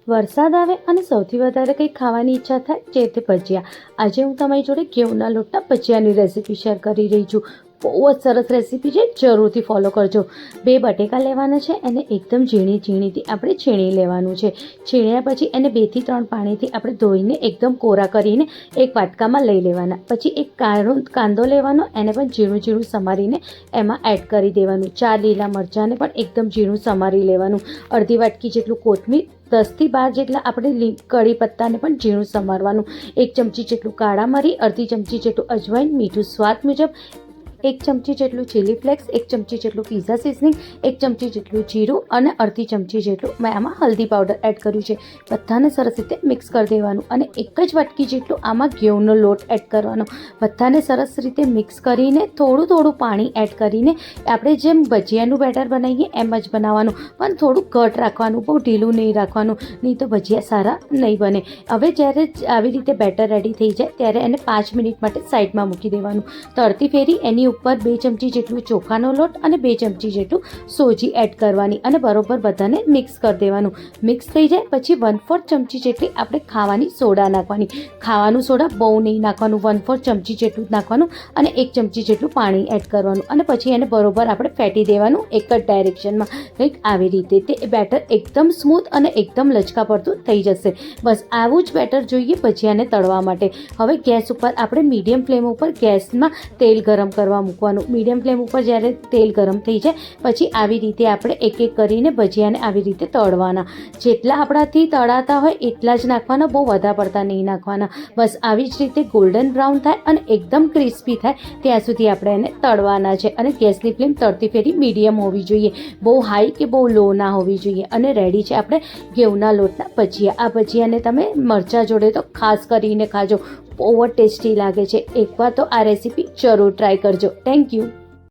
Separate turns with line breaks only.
વરસાદ આવે અને સૌથી વધારે કંઈ ખાવાની ઈચ્છા થાય જે તે ભજીયા. આજે હું તમારી જોડે ઘઉંના લોટના ભજીયાની રેસીપી શેર કરી રહી છું. બહુ જ સરસ રેસીપી છે, જરૂરથી ફોલો કરજો. 2 બટેકા લેવાના છે, એને એકદમ ઝીણીથી આપણે છીણી લેવાનું છે. છીણ્યા પછી એને 2 થી 3 પાણીથી આપણે ધોઈને એકદમ કોરા કરીને એક વાટકામાં લઈ લેવાના. પછી એક કાંદો લેવાનો, એને પણ ઝીણું સમારીને એમાં એડ કરી દેવાનું. 4 લીલા મરચાંને પણ એકદમ ઝીણું સમારી લેવાનું. અડધી વાટકી જેટલું કોથમીર, 10 થી 12 જેટલા આપણે કઢી પત્તાને પણ ઝીણું સમારવાનું. 1 ચમચી જેટલું કાળા મરી, અડધી ચમચી જેટલું અજવાઈન, મીઠું સ્વાદ મુજબ, 1 ચમચી જેટલું ચીલી ફ્લેક્સ, 1 ચમચી જેટલું પિઝા સિઝનિંગ, 1 ચમચી જેટલું જીરું અને અડધી ચમચી જેટલું મેં આમાં હલ્દી પાવડર એડ કર્યું છે. બધાને સરસ રીતે મિક્સ કરી દેવાનું અને એક જ વાટકી જેટલું આમાં ઘઉંનો લોટ એડ કરવાનો. બધાને સરસ રીતે મિક્સ કરીને થોડું પાણી એડ કરીને આપણે જેમ ભજીયાનું બેટર બનાવીએ એમ જ બનાવવાનું, પણ થોડું ઘટ રાખવાનું, બહુ ઢીલું નહીં રાખવાનું, નહીં તો ભજીયા સારા નહીં બને. હવે જ્યારે આવી રીતે બેટર રેડી થઈ જાય ત્યારે એને 5 મિનિટ માટે સાઈડમાં મૂકી દેવાનું. તળતી ફેરી એની ઉપર 2 ચમચી જેટલું ચોખાનો લોટ અને 2 ચમચી જેટલું સોજી એડ કરવાની અને બરોબર બધાને મિક્સ કરી દેવાનું. મિક્સ થઈ જાય પછી 1/4 ચમચી જેટલી આપણે ખાવાની સોડા નાખવાની. ખાવાનું સોડા બહુ નહીં નાખવાનું, 1/4 ચમચી જેટલું જ નાખવાનું અને 1 ચમચી જેટલું પાણી એડ કરવાનું અને પછી એને બરોબર આપણે ફેટી દેવાનું એક જ ડાયરેક્શનમાં, કંઈક આવી રીતે. તે બેટર એકદમ સ્મૂથ અને એકદમ લચકા પડતું થઈ જશે. બસ આવું જ બેટર જોઈએ ભજીયાને તળવા માટે. હવે ગેસ ઉપર આપણે મીડિયમ ફ્લેમ ઉપર ગેસમાં તેલ ગરમ કરવા મૂકવાનું. મીડિયમ ફ્લેમ ઉપર જ્યારે તેલ ગરમ થઈ જાય પછી આવી રીતે આપણે એક કરીને ભજીયાને આવી રીતે તળવાના. જેટલા આપણાથી તળાતા હોય એટલા જ નાખવાના, બહુ વધારે પડતા નહીં નાખવાના. બસ આવી જ રીતે ગોલ્ડન બ્રાઉન થાય અને એકદમ ક્રિસ્પી થાય ત્યાં સુધી આપણે એને તળવાના છે. અને ગેસની ફ્લેમ તળતી ફેરી મીડિયમ હોવી જોઈએ, બહુ હાઈ કે બહુ લો ના હોવી જોઈએ. અને રેડી છે આપણે ઘઉંના લોટના ભજીયા. આ ભજીયાને તમે મરચાં જોડે તો ખાસ કરીને ખાજો, બહુ જ ટેસ્ટી લાગે છે. એકવાર તો આ રેસીપી જરૂર ટ્રાય કરજો. Thank you.